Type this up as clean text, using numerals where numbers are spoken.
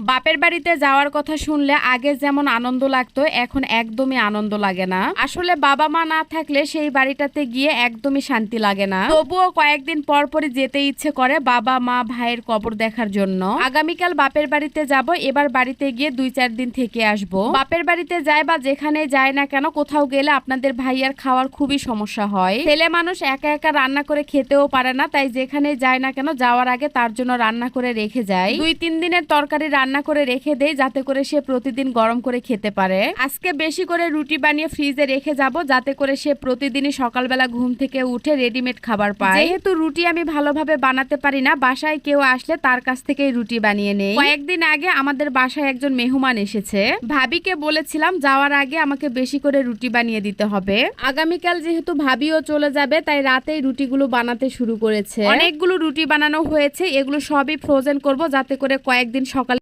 বাপের বাড়িতে যাওয়ার কথা শুনলে আগে যেমন আনন্দ লাগতো এখন একদমই আনন্দ লাগে না। আসলে বাবা মা না থাকলে সেই বাড়িটাতে গিয়ে একদমই শান্তি লাগে না। তবুও কয়েকদিন পর পরই যেতে ইচ্ছে করে বাবা মা ভাইয়ের কবর দেখার জন্য। আগামীকাল বাপের বাড়িতে যাব, এবার বাড়িতে গিয়ে 2-4 দিন থেকে আসব। বাপের বাড়িতে যাই বা যেখানে যায় না কেন, কোথাও গেলে আপনাদের ভাইয়ার খাওয়ার খুবই সমস্যা হয়। ছেলে মানুষ একা একা রান্না করে খেতেও পারে না, তাই যেখানে যায় না কেন যাওয়ার আগে তার জন্য রান্না করে রেখে যায়। 2-3 দিনের তরকারি রান্না করে রেখে দেই যাতে করে সে প্রতিদিন গরম করে খেতে পারে। আজকে বেশি করে রুটি বানিয়ে ফ্রিজে রেখে যাব যাতে করে সে প্রতিদিনই সকালবেলা ঘুম থেকে উঠে রেডিমেড খাবার পায়। যেহেতু রুটি আমি ভালোভাবে বানাতে পারি না, বাসায় কেউ আসলে তার কাছ থেকেই রুটি বানিয়ে নেই। কয়েকদিন আগে আমাদের বাসায় একজন মেহমান এসেছে, ভাবিকে বলেছিলাম যাওয়ার আগে আমাকে বেশি করে রুটি বানিয়ে দিতে হবে। আগামীকাল যেহেতু ভাবিও চলে যাবে তাই রাতেই রুটিগুলো বানাতে শুরু করেছে। অনেকগুলো রুটি বানানো হয়েছে, এগুলো সবই ফ্রোজেন করব যাতে করে কয়েকদিন সকালে